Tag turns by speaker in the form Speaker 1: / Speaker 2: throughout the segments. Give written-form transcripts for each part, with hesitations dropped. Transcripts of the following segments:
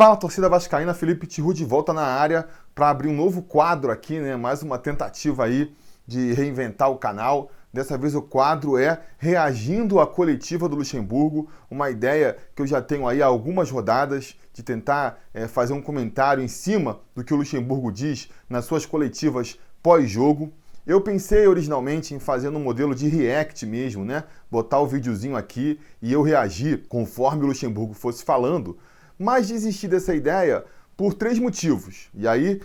Speaker 1: Fala, torcida vascaína, Felipe Tiru de volta na área para abrir um novo quadro aqui, né? Mais uma tentativa aí de reinventar o canal. Dessa vez o quadro é Reagindo à Coletiva do Luxemburgo, uma ideia que eu já tenho aí há algumas rodadas de tentar fazer um comentário em cima do que o Luxemburgo diz nas suas coletivas pós-jogo. Eu pensei originalmente em fazer um modelo de react mesmo, né? Botar o videozinho aqui e eu reagir conforme o Luxemburgo fosse falando, mas desisti dessa ideia por 3 motivos. E aí,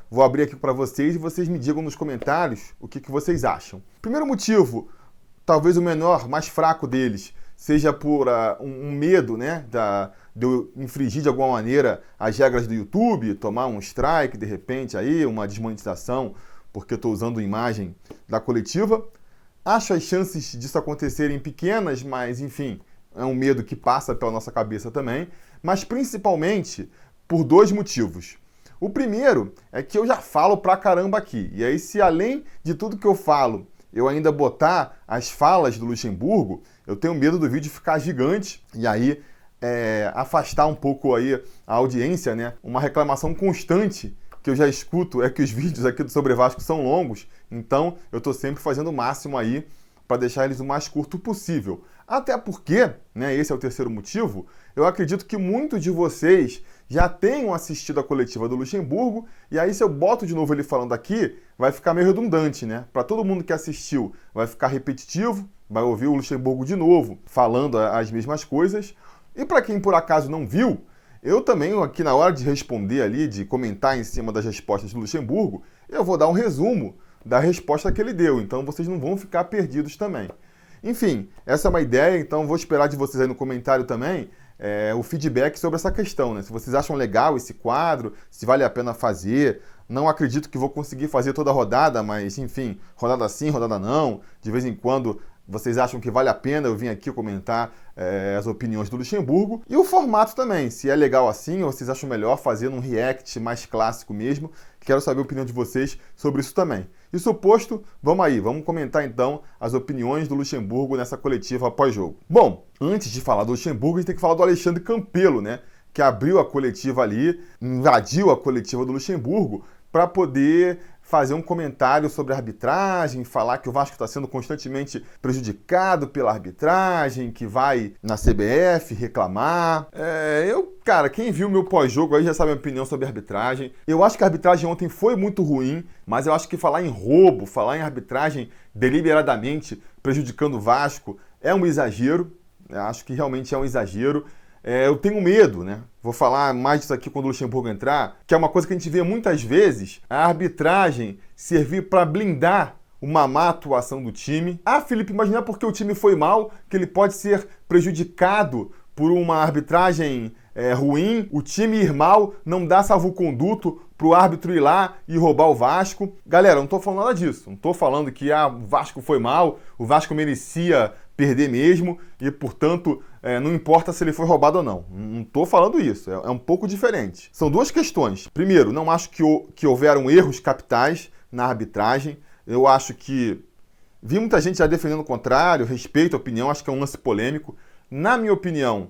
Speaker 1: vou abrir aqui para vocês e vocês me digam nos comentários o que vocês acham. Primeiro motivo, talvez o menor, mais fraco deles, seja por um medo, né, de eu infringir de alguma maneira as regras do YouTube, tomar um strike de repente aí, uma desmonetização, porque eu estou usando imagem da coletiva. Acho as chances disso acontecerem pequenas, mas enfim, é um medo que passa pela nossa cabeça também, mas principalmente por 2 motivos. O primeiro é que eu já falo pra caramba aqui, e aí se além de tudo que eu falo, eu ainda botar as falas do Luxemburgo, eu tenho medo do vídeo ficar gigante, e aí afastar um pouco aí a audiência, né? Uma reclamação constante que eu já escuto é que os vídeos aqui do Sobre Vasco são longos, então eu tô sempre fazendo o máximo aí para deixar eles o mais curto possível. Até porque, né, esse é o terceiro motivo, eu acredito que muitos de vocês já tenham assistido a coletiva do Luxemburgo, e aí se eu boto de novo ele falando aqui, vai ficar meio redundante, né? Para todo mundo que assistiu, vai ficar repetitivo, vai ouvir o Luxemburgo de novo falando as mesmas coisas. E para quem por acaso não viu, eu também, aqui na hora de responder ali, de comentar em cima das respostas do Luxemburgo, eu vou dar um resumo da resposta que ele deu, então vocês não vão ficar perdidos também. Enfim, essa é uma ideia, então vou esperar de vocês aí no comentário também o feedback sobre essa questão, né? Se vocês acham legal esse quadro, se vale a pena fazer. Não acredito que vou conseguir fazer toda a rodada, mas enfim, rodada sim, rodada não. De vez em quando vocês acham que vale a pena eu vim aqui comentar as opiniões do Luxemburgo. E o formato também, se é legal assim ou vocês acham melhor fazer num react mais clássico mesmo. Quero saber a opinião de vocês sobre isso também. Isso posto, vamos aí, vamos comentar então as opiniões do Luxemburgo nessa coletiva pós-jogo. Bom, antes de falar do Luxemburgo, a gente tem que falar do Alexandre Campelo, né? Que abriu a coletiva ali, invadiu a coletiva do Luxemburgo para poder fazer um comentário sobre a arbitragem, falar que o Vasco está sendo constantemente prejudicado pela arbitragem, que vai na CBF reclamar. Cara, quem viu meu pós-jogo aí já sabe a minha opinião sobre a arbitragem. Eu acho que a arbitragem ontem foi muito ruim, mas eu acho que falar em roubo, falar em arbitragem deliberadamente prejudicando o Vasco é um exagero. Eu acho que realmente é um exagero. Eu tenho medo, né? Vou falar mais disso aqui quando o Luxemburgo entrar, que é uma coisa que a gente vê muitas vezes, a arbitragem servir para blindar uma má atuação do time. Ah, Felipe, mas não é porque o time foi mal que ele pode ser prejudicado por uma arbitragem ruim, o time ir mal, não dá salvo-conduto pro árbitro ir lá e roubar o Vasco. Galera, não tô falando nada disso. Não tô falando que o Vasco foi mal, o Vasco merecia perder mesmo e, portanto, não importa se ele foi roubado ou não. Não tô falando isso. É um pouco diferente. São 2 questões. Primeiro, não acho que houveram erros capitais na arbitragem. Eu acho que vi muita gente já defendendo o contrário, respeito a opinião, acho que é um lance polêmico. Na minha opinião,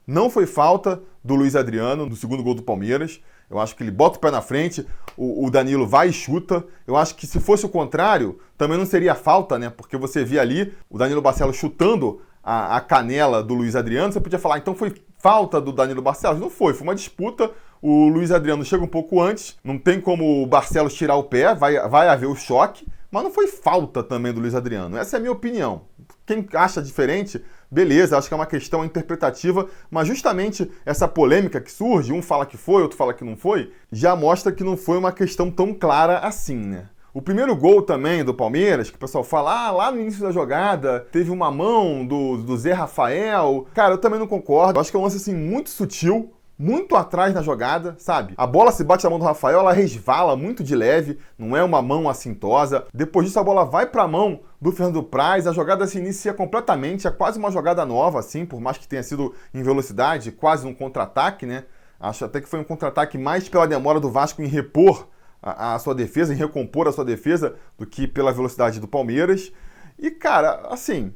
Speaker 1: não foi falta do Luiz Adriano, do segundo gol do Palmeiras. Eu acho que ele bota o pé na frente, o Danilo vai e chuta. Eu acho que se fosse o contrário, também não seria falta, né? Porque você via ali o Danilo Barcelos chutando a canela do Luiz Adriano, você podia falar, então foi falta do Danilo Barcelos? Não foi uma disputa. O Luiz Adriano chega um pouco antes, não tem como o Barcelos tirar o pé, vai haver o choque, mas não foi falta também do Luiz Adriano. Essa é a minha opinião. Quem acha diferente, beleza, acho que é uma questão interpretativa, mas justamente essa polêmica que surge, um fala que foi, outro fala que não foi, já mostra que não foi uma questão tão clara assim, né? O primeiro gol também do Palmeiras, que o pessoal fala, lá no início da jogada, teve uma mão do Zé Rafael. Cara, eu também não concordo. Eu acho que é um lance assim muito sutil, muito atrás na jogada, sabe? A bola se bate na mão do Rafael, ela resvala muito de leve, não é uma mão assintosa. Depois disso a bola vai pra mão do Fernando Praz, a jogada se inicia completamente, é quase uma jogada nova, assim, por mais que tenha sido em velocidade, quase um contra-ataque, né? Acho até que foi um contra-ataque mais pela demora do Vasco em repor a sua defesa, em recompor a sua defesa, do que pela velocidade do Palmeiras. E, cara, assim,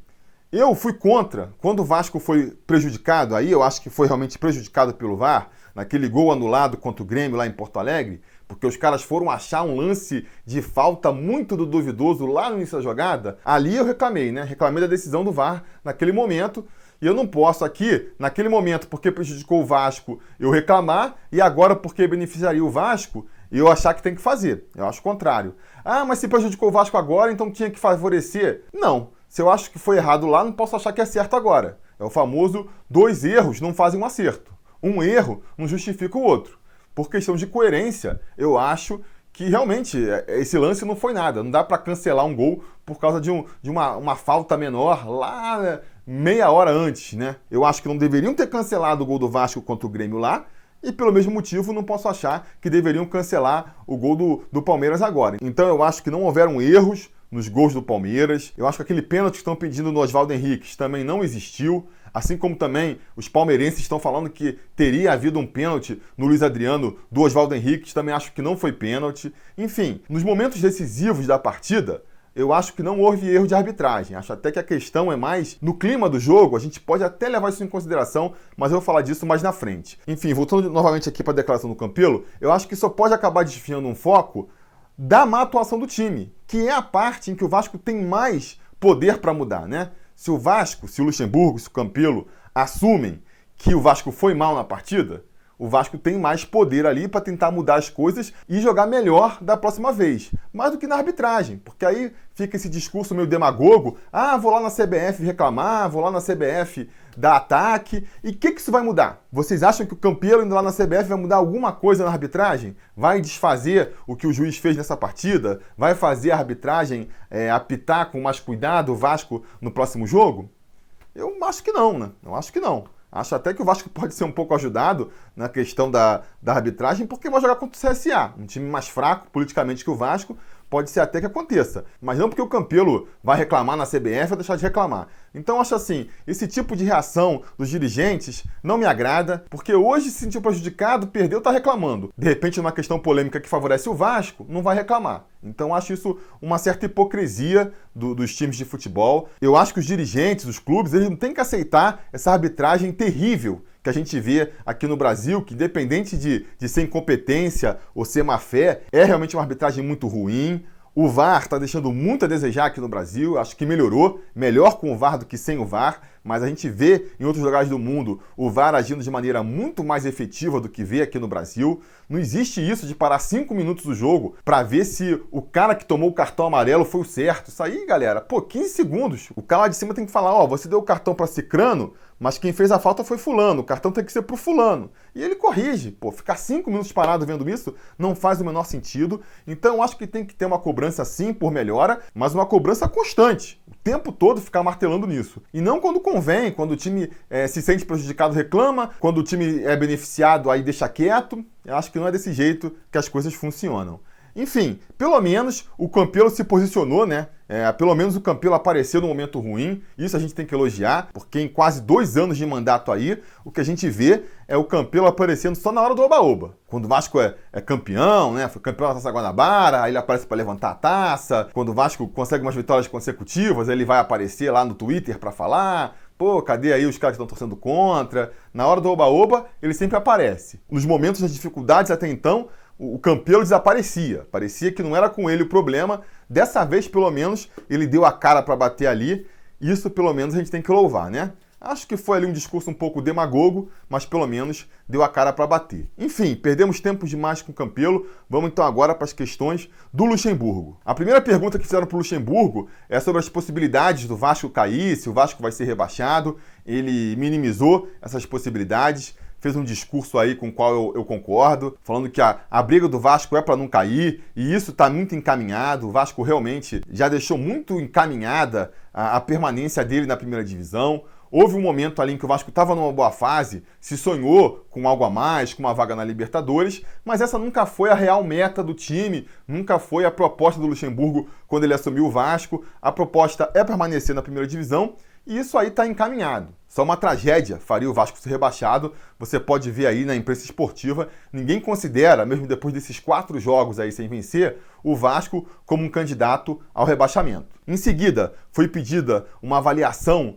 Speaker 1: eu fui contra. Quando o Vasco foi prejudicado, aí eu acho que foi realmente prejudicado pelo VAR, naquele gol anulado contra o Grêmio lá em Porto Alegre, porque os caras foram achar um lance de falta muito duvidoso lá no início da jogada, ali eu reclamei, né? Reclamei da decisão do VAR naquele momento, e eu não posso aqui, naquele momento, porque prejudicou o Vasco, eu reclamar, e agora porque beneficiaria o Vasco, eu achar que tem que fazer. Eu acho o contrário. Ah, mas se prejudicou o Vasco agora, então tinha que favorecer? Não. Se eu acho que foi errado lá, não posso achar que é certo agora. É o famoso 2 erros não fazem um acerto. Um erro não justifica o outro. Por questão de coerência, eu acho que realmente esse lance não foi nada. Não dá para cancelar um gol por causa de uma falta menor lá meia hora antes, né? Eu acho que não deveriam ter cancelado o gol do Vasco contra o Grêmio lá, e pelo mesmo motivo não posso achar que deveriam cancelar o gol do Palmeiras agora. Então eu acho que não houveram erros nos gols do Palmeiras. Eu acho que aquele pênalti que estão pedindo no Oswaldo Henrique também não existiu. Assim como também os palmeirenses estão falando que teria havido um pênalti no Luiz Adriano do Oswaldo Henrique, também acho que não foi pênalti. Enfim, nos momentos decisivos da partida, eu acho que não houve erro de arbitragem. Acho até que a questão é mais no clima do jogo. A gente pode até levar isso em consideração, mas eu vou falar disso mais na frente. Enfim, voltando novamente aqui para a declaração do Campelo, eu acho que isso pode acabar desviando um foco da má atuação do time, que é a parte em que o Vasco tem mais poder para mudar, né? Se o Vasco, se o Luxemburgo, se o Campelo assumem que o Vasco foi mal na partida, o Vasco tem mais poder ali para tentar mudar as coisas e jogar melhor da próxima vez. Mais do que na arbitragem, porque aí fica esse discurso meio demagogo. Ah, vou lá na CBF reclamar, vou lá na CBF dar ataque. E o que isso vai mudar? Vocês acham que o Campelo indo lá na CBF vai mudar alguma coisa na arbitragem? Vai desfazer o que o juiz fez nessa partida? Vai fazer a arbitragem apitar com mais cuidado o Vasco no próximo jogo? Eu acho que não, né? Eu acho que não. Acho até que o Vasco pode ser um pouco ajudado na questão da arbitragem, porque vai jogar contra o CSA, um time mais fraco politicamente que o Vasco, pode ser até que aconteça. Mas não porque o Campelo vai reclamar na CBF ou deixar de reclamar. Então acho assim, esse tipo de reação dos dirigentes não me agrada, porque hoje se sentiu prejudicado, perdeu, tá reclamando. De repente, numa questão polêmica que favorece o Vasco, não vai reclamar. Então acho isso uma certa hipocrisia dos times de futebol. Eu acho que os dirigentes, os clubes, eles não têm que aceitar essa arbitragem terrível que a gente vê aqui no Brasil, que independente de ser incompetência ou ser má fé, é realmente uma arbitragem muito ruim. O VAR está deixando muito a desejar aqui no Brasil, acho que melhorou, melhor com o VAR do que sem o VAR, mas a gente vê em outros lugares do mundo o VAR agindo de maneira muito mais efetiva do que vê aqui no Brasil. Não existe isso de parar 5 minutos do jogo para ver se o cara que tomou o cartão amarelo foi o certo. Isso aí, galera, 15 segundos. O cara lá de cima tem que falar, você deu o cartão para Cicrano, mas quem fez a falta foi fulano, o cartão tem que ser pro fulano. E ele corrige. Ficar 5 minutos parado vendo isso não faz o menor sentido. Então eu acho que tem que ter uma cobrança sim por melhora, mas uma cobrança constante. O tempo todo ficar martelando nisso. E não quando convém, quando o time se sente prejudicado, reclama, quando o time é beneficiado, aí deixa quieto. Eu acho que não é desse jeito que as coisas funcionam. Enfim, pelo menos o Campelo se posicionou, né? Pelo menos o Campelo apareceu no momento ruim, isso a gente tem que elogiar, porque em quase 2 anos de mandato aí, o que a gente vê é o Campelo aparecendo só na hora do oba-oba. Quando o Vasco é campeão, né? Foi campeão da Taça Guanabara, aí ele aparece para levantar a taça. Quando o Vasco consegue umas vitórias consecutivas, ele vai aparecer lá no Twitter para falar. Cadê aí os caras que estão torcendo contra? Na hora do oba-oba, ele sempre aparece. Nos momentos das dificuldades até então, o Campelo desaparecia. Parecia que não era com ele o problema. Dessa vez, pelo menos, ele deu a cara para bater ali. Isso, pelo menos, a gente tem que louvar, né? Acho que foi ali um discurso um pouco demagogo, mas pelo menos deu a cara para bater. Enfim, perdemos tempo demais com o Campelo. Vamos então agora para as questões do Luxemburgo. A primeira pergunta que fizeram para o Luxemburgo é sobre as possibilidades do Vasco cair, se o Vasco vai ser rebaixado. Ele minimizou essas possibilidades. Fez um discurso aí com o qual eu concordo, falando que a briga do Vasco é para não cair, e isso está muito encaminhado. O Vasco realmente já deixou muito encaminhada a permanência dele na primeira divisão. Houve um momento ali em que o Vasco estava numa boa fase, se sonhou com algo a mais, com uma vaga na Libertadores, mas essa nunca foi a real meta do time, nunca foi a proposta do Luxemburgo quando ele assumiu o Vasco. A proposta é permanecer na primeira divisão, e isso aí está encaminhado. Só uma tragédia faria o Vasco ser rebaixado. Você pode ver aí na imprensa esportiva, ninguém considera, mesmo depois desses 4 jogos aí sem vencer, o Vasco como um candidato ao rebaixamento. Em seguida, foi pedida uma avaliação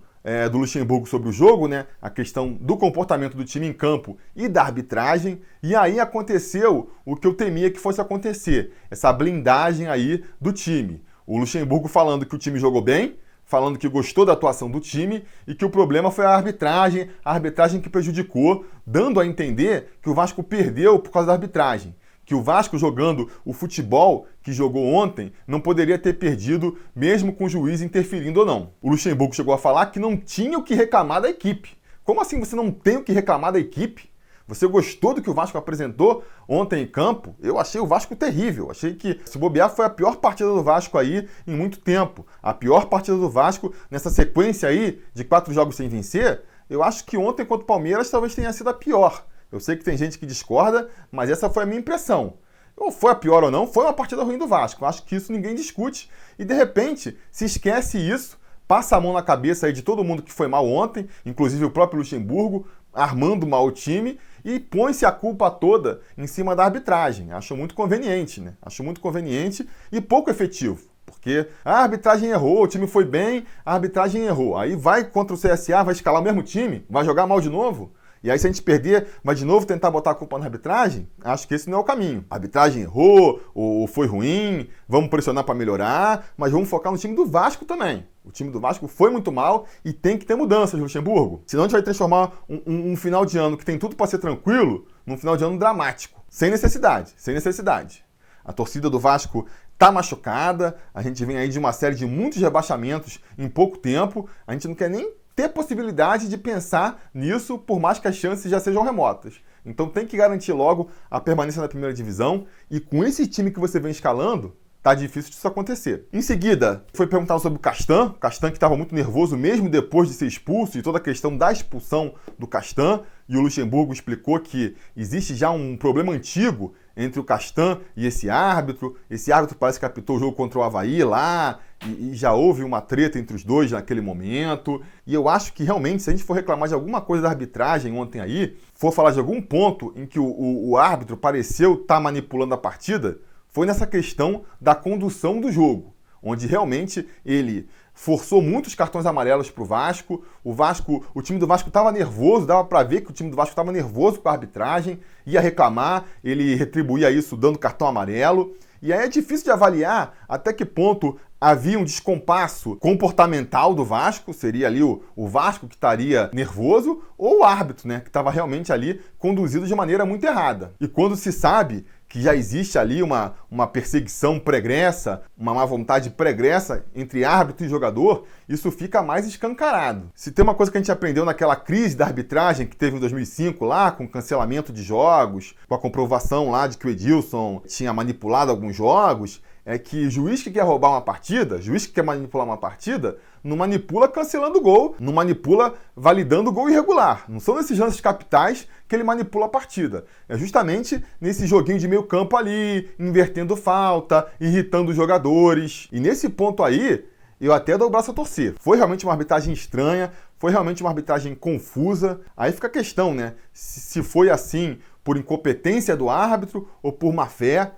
Speaker 1: do Luxemburgo sobre o jogo, né? A questão do comportamento do time em campo e da arbitragem. E aí aconteceu o que eu temia que fosse acontecer, essa blindagem aí do time. O Luxemburgo falando que o time jogou bem, falando que gostou da atuação do time e que o problema foi a arbitragem que prejudicou, dando a entender que o Vasco perdeu por causa da arbitragem. Que o Vasco, jogando o futebol que jogou ontem, não poderia ter perdido, mesmo com o juiz interferindo ou não. O Luxemburgo chegou a falar que não tinha o que reclamar da equipe. Como assim você não tem o que reclamar da equipe? Você gostou do que o Vasco apresentou ontem em campo? Eu achei o Vasco terrível. Achei que, se bobear, foi a pior partida do Vasco aí em muito tempo. A pior partida do Vasco nessa sequência aí de 4 jogos sem vencer. Eu acho que ontem contra o Palmeiras talvez tenha sido a pior. Eu sei que tem gente que discorda, mas essa foi a minha impressão. Ou foi a pior ou não, foi uma partida ruim do Vasco. Eu acho que isso ninguém discute. E, de repente, se esquece isso, passa a mão na cabeça aí de todo mundo que foi mal ontem, inclusive o próprio Luxemburgo, armando mal o time, e põe-se a culpa toda em cima da arbitragem. Acho muito conveniente, né? Acho muito conveniente e pouco efetivo. Porque a arbitragem errou, o time foi bem, a arbitragem errou. Aí vai contra o CSA, vai escalar o mesmo time, vai jogar mal de novo. E aí, se a gente perder, vai de novo tentar botar a culpa na arbitragem? Acho que esse não é o caminho. A arbitragem errou, ou foi ruim, vamos pressionar para melhorar, mas vamos focar no time do Vasco também. O time do Vasco foi muito mal e tem que ter mudanças, Luxemburgo. Senão a gente vai transformar um final de ano que tem tudo para ser tranquilo num final de ano dramático. Sem necessidade, sem necessidade. A torcida do Vasco tá machucada, a gente vem aí de uma série de muitos rebaixamentos em pouco tempo, a gente não quer nem ter possibilidade de pensar nisso, por mais que as chances já sejam remotas. Então tem que garantir logo a permanência na primeira divisão, e com esse time que você vem escalando, tá difícil disso acontecer. Em seguida, foi perguntado sobre o Castan que estava muito nervoso mesmo depois de ser expulso, e toda a questão da expulsão do Castan, e o Luxemburgo explicou que existe já um problema antigo entre o Castan e esse árbitro. Esse árbitro parece que apitou o jogo contra o Avaí lá, e já houve uma treta entre os dois naquele momento. E eu acho que realmente, se a gente for reclamar de alguma coisa da arbitragem ontem aí, for falar de algum ponto em que o árbitro pareceu estar manipulando a partida, foi nessa questão da condução do jogo, onde realmente ele forçou muitos cartões amarelos para o Vasco. O time do Vasco estava nervoso, dava para ver que o time do Vasco estava nervoso com a arbitragem, ia reclamar, ele retribuía isso dando cartão amarelo. E aí é difícil de avaliar até que ponto havia um descompasso comportamental do Vasco, seria ali o Vasco que estaria nervoso, ou o árbitro, né, que estava realmente ali conduzido de maneira muito errada. E quando se sabe que já existe ali uma perseguição pregressa, uma má vontade pregressa entre árbitro e jogador, isso fica mais escancarado. Se tem uma coisa que a gente aprendeu naquela crise da arbitragem que teve em 2005 lá, com cancelamento de jogos, com a comprovação lá de que o Edilson tinha manipulado alguns jogos, é que juiz que quer roubar uma partida, juiz que quer manipular uma partida, não manipula cancelando o gol, não manipula validando o gol irregular. Não são nesses lances capitais que ele manipula a partida. É justamente nesse joguinho de meio campo ali, invertendo falta, irritando os jogadores. E nesse ponto aí, eu até dou o braço a torcer. Foi realmente uma arbitragem estranha, foi realmente uma arbitragem confusa. Aí fica a questão, né? Se foi assim por incompetência do árbitro ou por má fé.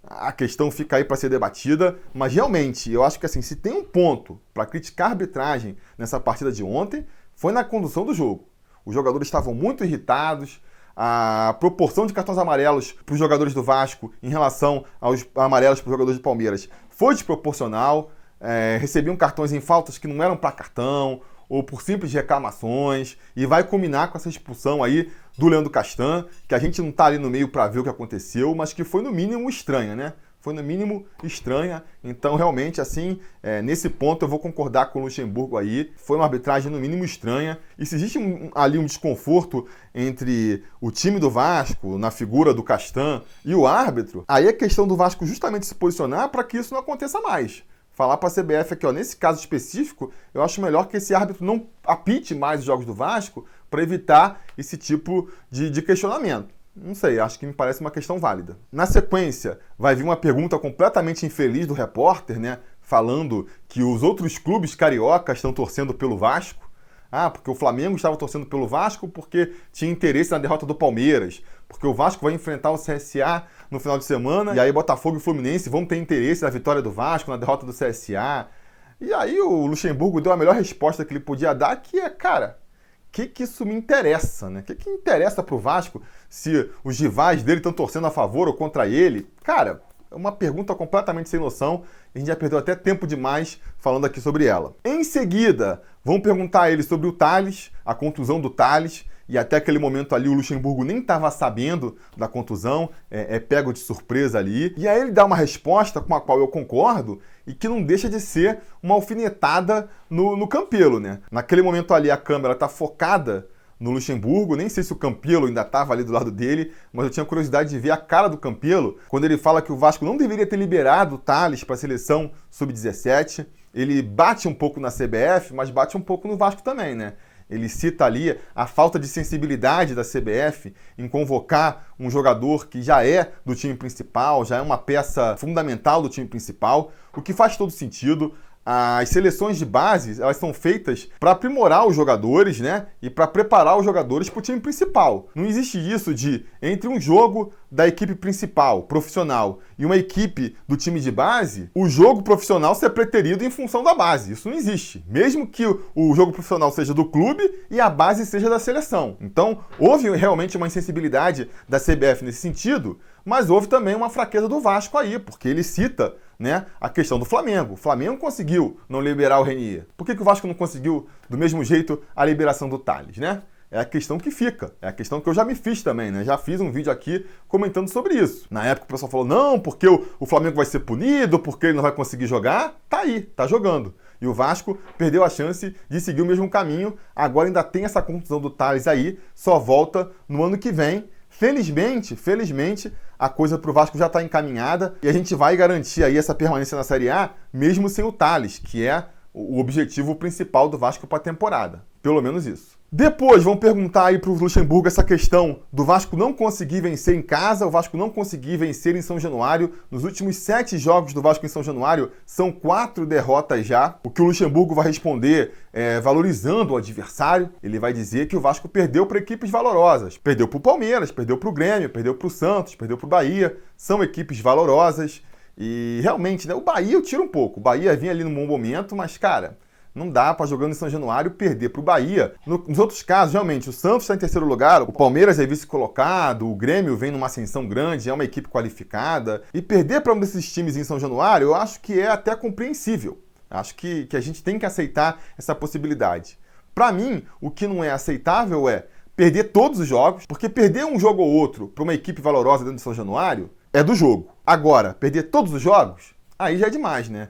Speaker 1: A questão fica aí para ser debatida, mas realmente, eu acho que assim, se tem um ponto para criticar a arbitragem nessa partida de ontem, foi na condução do jogo. Os jogadores estavam muito irritados, a proporção de cartões amarelos para os jogadores do Vasco em relação aos amarelos para os jogadores do Palmeiras foi desproporcional, recebiam cartões em faltas que não eram para cartão, ou por simples reclamações, e vai culminar com essa expulsão aí do Leandro Castan, que a gente não tá ali no meio para ver o que aconteceu, mas que foi no mínimo estranha, né? Foi no mínimo estranha, então realmente assim, nesse ponto eu vou concordar com o Luxemburgo aí, foi uma arbitragem no mínimo estranha, e se existe ali um desconforto entre o time do Vasco, na figura do Castan, e o árbitro, aí é questão do Vasco justamente se posicionar para que isso não aconteça mais. Falar para a CBF aqui, ó, nesse caso específico, eu acho melhor que esse árbitro não apite mais os jogos do Vasco para evitar esse tipo de questionamento. Não sei, acho que me parece uma questão válida. Na sequência, vai vir uma pergunta completamente infeliz do repórter, né? Falando que os outros clubes cariocas estão torcendo pelo Vasco. Ah, porque o Flamengo estava torcendo pelo Vasco porque tinha interesse na derrota do Palmeiras. Porque o Vasco vai enfrentar o CSA no final de semana, e aí Botafogo e Fluminense vão ter interesse na vitória do Vasco, na derrota do CSA. E aí o Luxemburgo deu a melhor resposta que ele podia dar, que é, cara, que isso me interessa, né? Que interessa pro Vasco se os rivais dele estão torcendo a favor ou contra ele? Cara, é uma pergunta completamente sem noção. A gente já perdeu até tempo demais falando aqui sobre ela. Em seguida, vão perguntar a ele sobre o Tales, a contusão do Tales. E até aquele momento ali o Luxemburgo nem estava sabendo da contusão, pego de surpresa ali. E aí ele dá uma resposta com a qual eu concordo e que não deixa de ser uma alfinetada no Campelo, né? Naquele momento ali a câmera está focada no Luxemburgo, nem sei se o Campelo ainda estava ali do lado dele, mas eu tinha curiosidade de ver a cara do Campelo quando ele fala que o Vasco não deveria ter liberado o Tales para a seleção sub-17. Ele bate um pouco na CBF, mas bate um pouco no Vasco também, né? Ele cita ali a falta de sensibilidade da CBF em convocar um jogador que já é do time principal, já é uma peça fundamental do time principal, o que faz todo sentido. As seleções de base, elas são feitas para aprimorar os jogadores, né? E para preparar os jogadores para o time principal. Não existe isso de, entre um jogo da equipe principal, profissional, e uma equipe do time de base, o jogo profissional ser preterido em função da base. Isso não existe. Mesmo que o jogo profissional seja do clube e a base seja da seleção. Então, houve realmente uma insensibilidade da CBF nesse sentido, mas houve também uma fraqueza do Vasco aí, porque ele cita, né, a questão do Flamengo. O Flamengo conseguiu não liberar o Renier. Por que o Vasco não conseguiu, do mesmo jeito, a liberação do Tales, né? É a questão que fica. É a questão que eu já me fiz também, né? Já fiz um vídeo aqui comentando sobre isso. Na época o pessoal falou, não, porque o Flamengo vai ser punido, porque ele não vai conseguir jogar. Tá aí, tá jogando. E o Vasco perdeu a chance de seguir o mesmo caminho. Agora ainda tem essa contusão do Tales aí. Só volta no ano que vem. Felizmente, a coisa pro Vasco já está encaminhada e a gente vai garantir aí essa permanência na Série A, mesmo sem o Tales, que é o objetivo principal do Vasco para a temporada. Pelo menos isso. Depois vão perguntar aí para o Luxemburgo essa questão do Vasco não conseguir vencer em casa, o Vasco não conseguir vencer em São Januário. Nos últimos 7 jogos do Vasco em São Januário, são 4 derrotas já. O que o Luxemburgo vai responder valorizando o adversário. Ele vai dizer que o Vasco perdeu para equipes valorosas. Perdeu para o Palmeiras, perdeu para o Grêmio, perdeu para o Santos, perdeu para o Bahia. São equipes valorosas. E realmente, né, o Bahia eu tiro um pouco. O Bahia vinha ali num bom momento, mas, cara, não dá para jogando em São Januário perder para o Bahia. Nos outros casos, realmente, o Santos está em terceiro lugar, o Palmeiras é vice-colocado, o Grêmio vem numa ascensão grande, é uma equipe qualificada. E perder para um desses times em São Januário, eu acho que é até compreensível. Acho que a gente tem que aceitar essa possibilidade. Para mim, o que não é aceitável é perder todos os jogos, porque perder um jogo ou outro para uma equipe valorosa dentro de São Januário é do jogo. Agora, perder todos os jogos, aí já é demais, né?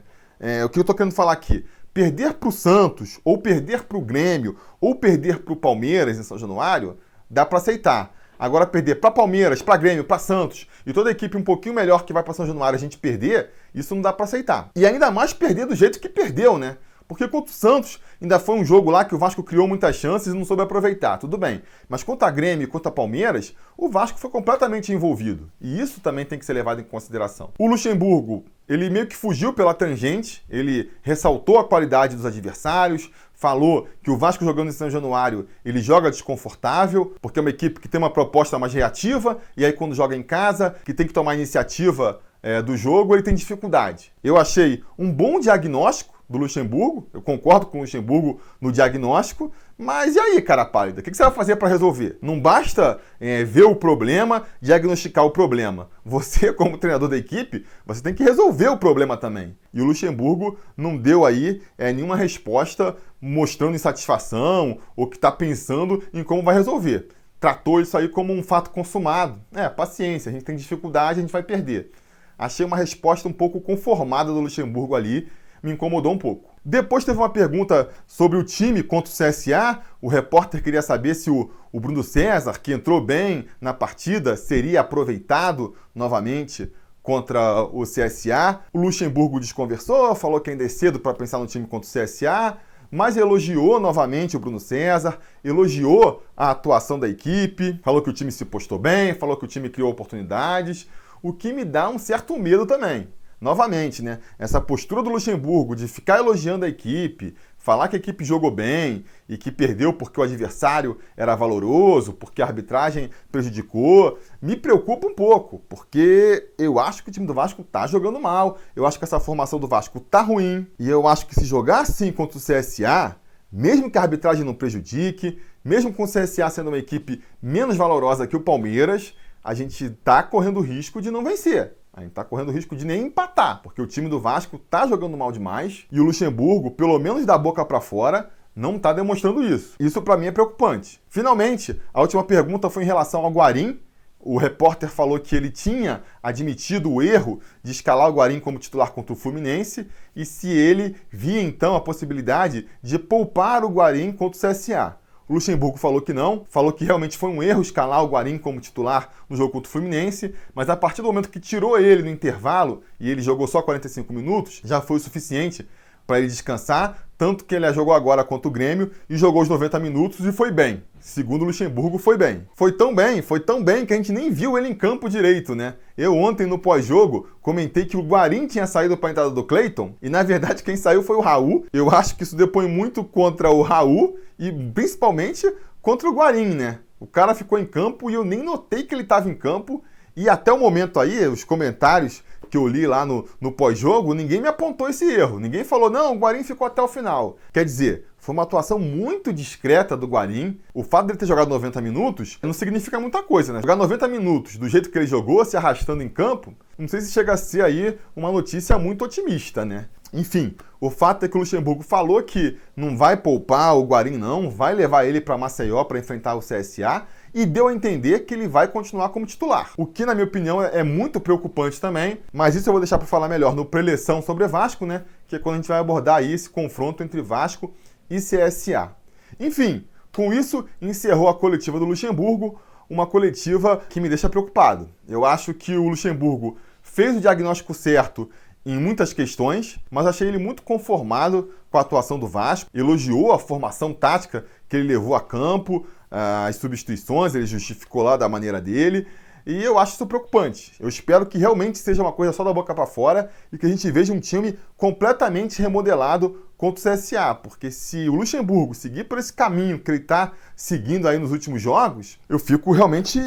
Speaker 1: O que eu tô querendo falar aqui, perder pro Santos, ou perder pro Grêmio, ou perder pro Palmeiras em São Januário, dá para aceitar. Agora, perder para Palmeiras, para Grêmio, para Santos, e toda a equipe um pouquinho melhor que vai para São Januário a gente perder, isso não dá para aceitar. E ainda mais perder do jeito que perdeu, né? Porque contra o Santos ainda foi um jogo lá que o Vasco criou muitas chances e não soube aproveitar, tudo bem. Mas contra a Grêmio e contra a Palmeiras, o Vasco foi completamente envolvido. E isso também tem que ser levado em consideração. O Luxemburgo, ele meio que fugiu pela tangente, ele ressaltou a qualidade dos adversários, falou que o Vasco jogando em São Januário, ele joga desconfortável, porque é uma equipe que tem uma proposta mais reativa, e aí quando joga em casa, que tem que tomar a iniciativa do jogo, ele tem dificuldade. Eu achei um bom diagnóstico do Luxemburgo, eu concordo com o Luxemburgo no diagnóstico, mas e aí, cara pálida? O que você vai fazer para resolver? Não basta ver o problema, diagnosticar o problema. Você, como treinador da equipe, você tem que resolver o problema também. E o Luxemburgo não deu aí nenhuma resposta mostrando insatisfação ou que está pensando em como vai resolver. Tratou isso aí como um fato consumado. Paciência, a gente tem dificuldade, a gente vai perder. Achei uma resposta um pouco conformada do Luxemburgo ali, me incomodou um pouco. Depois teve uma pergunta sobre o time contra o CSA. O repórter queria saber se o Bruno César, que entrou bem na partida, seria aproveitado novamente contra o CSA. O Luxemburgo desconversou, falou que ainda é cedo para pensar no time contra o CSA, mas elogiou novamente o Bruno César, elogiou a atuação da equipe, falou que o time se postou bem, falou que o time criou oportunidades, o que me dá um certo medo também. novamente, né, essa postura do Luxemburgo de ficar elogiando a equipe, falar que a equipe jogou bem e que perdeu porque o adversário era valoroso, porque a arbitragem prejudicou, me preocupa um pouco, porque eu acho que o time do Vasco tá jogando mal, eu acho que essa formação do Vasco tá ruim, e eu acho que se jogar assim contra o CSA, mesmo que a arbitragem não prejudique, mesmo com o CSA sendo uma equipe menos valorosa que o Palmeiras, a gente tá correndo o risco de não vencer. A gente tá correndo o risco de nem empatar, porque o time do Vasco tá jogando mal demais e o Luxemburgo, pelo menos da boca para fora, não tá demonstrando isso. Isso para mim é preocupante. Finalmente, a última pergunta foi em relação ao Guarim. O repórter falou que ele tinha admitido o erro de escalar o Guarim como titular contra o Fluminense e se ele via então a possibilidade de poupar o Guarim contra o CSA. O Luxemburgo falou que não, falou que realmente foi um erro escalar o Guarim como titular no jogo contra o Fluminense, mas a partir do momento que tirou ele no intervalo e ele jogou só 45 minutos, já foi o suficiente para ele descansar, tanto que ele jogou agora contra o Grêmio e jogou os 90 minutos e foi bem. Segundo o Luxemburgo, foi bem. Foi tão bem que a gente nem viu ele em campo direito, né? Eu ontem no pós-jogo comentei que o Guarim tinha saído para a entrada do Cleiton e na verdade quem saiu foi o Raul. Eu acho que isso depõe muito contra o Raul e principalmente contra o Guarim, né? O cara ficou em campo e eu nem notei que ele estava em campo e até o momento aí, os comentários que eu li lá no pós-jogo, ninguém me apontou esse erro. Ninguém falou, não, o Guarim ficou até o final. Quer dizer, foi uma atuação muito discreta do Guarim. O fato dele ter jogado 90 minutos não significa muita coisa, né? Jogar 90 minutos do jeito que ele jogou, se arrastando em campo, não sei se chega a ser aí uma notícia muito otimista, né? Enfim, o fato é que o Luxemburgo falou que não vai poupar o Guarim não, vai levar ele para Maceió para enfrentar o CSA e deu a entender que ele vai continuar como titular. O que, na minha opinião, é muito preocupante também, mas isso eu vou deixar para falar melhor no preleção sobre Vasco, né? Que é quando a gente vai abordar aí esse confronto entre Vasco e CSA. Enfim, com isso, encerrou a coletiva do Luxemburgo, uma coletiva que me deixa preocupado. Eu acho que o Luxemburgo fez o diagnóstico certo em muitas questões, mas achei ele muito conformado com a atuação do Vasco, elogiou a formação tática que ele levou a campo, as substituições, ele justificou lá da maneira dele, e eu acho isso preocupante. Eu espero que realmente seja uma coisa só da boca para fora e que a gente veja um time completamente remodelado contra o CSA, porque se o Luxemburgo seguir por esse caminho que ele está seguindo aí nos últimos jogos, eu fico realmente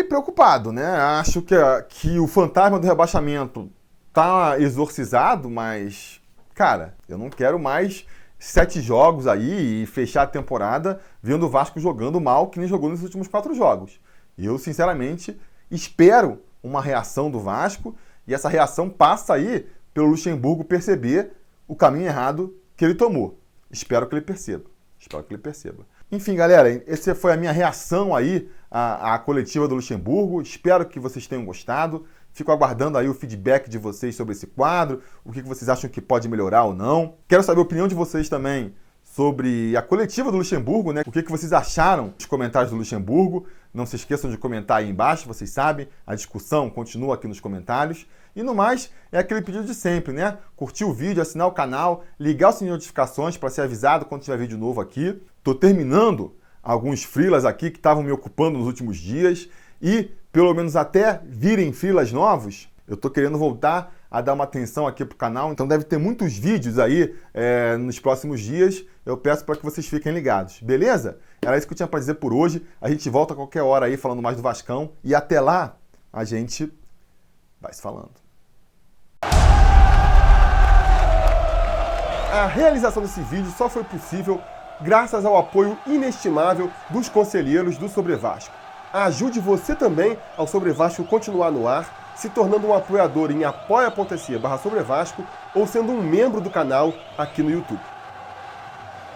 Speaker 1: preocupado, né? Acho que o fantasma do rebaixamento tá exorcizado, mas, cara, eu não quero mais 7 jogos aí e fechar a temporada vendo o Vasco jogando mal que nem jogou nos últimos 4 jogos. E eu, sinceramente, espero uma reação do Vasco e essa reação passa aí pelo Luxemburgo perceber o caminho errado que ele tomou. Espero que ele perceba. Enfim, galera, essa foi a minha reação aí à coletiva do Luxemburgo. Espero que vocês tenham gostado. Fico aguardando aí o feedback de vocês sobre esse quadro, o que vocês acham que pode melhorar ou não. Quero saber a opinião de vocês também sobre a coletiva do Luxemburgo, né? O que vocês acharam dos comentários do Luxemburgo. Não se esqueçam de comentar aí embaixo, vocês sabem, a discussão continua aqui nos comentários. E no mais, é aquele pedido de sempre, né? Curtir o vídeo, assinar o canal, ligar o sininho de notificações para ser avisado quando tiver vídeo novo aqui. Tô terminando alguns freelas aqui que estavam me ocupando nos últimos dias e, pelo menos até virem freelas novos, eu tô querendo voltar a dar uma atenção aqui pro canal, então deve ter muitos vídeos aí nos próximos dias. Eu peço para que vocês fiquem ligados, beleza? Era isso que eu tinha para dizer por hoje. A gente volta a qualquer hora aí falando mais do Vascão e até lá a gente vai se falando. A realização desse vídeo só foi possível graças ao apoio inestimável dos conselheiros do Sobre Vasco. Ajude você também ao Sobre Vasco continuar no ar, se tornando um apoiador em apoia.se/Sobre Vasco ou sendo um membro do canal aqui no YouTube.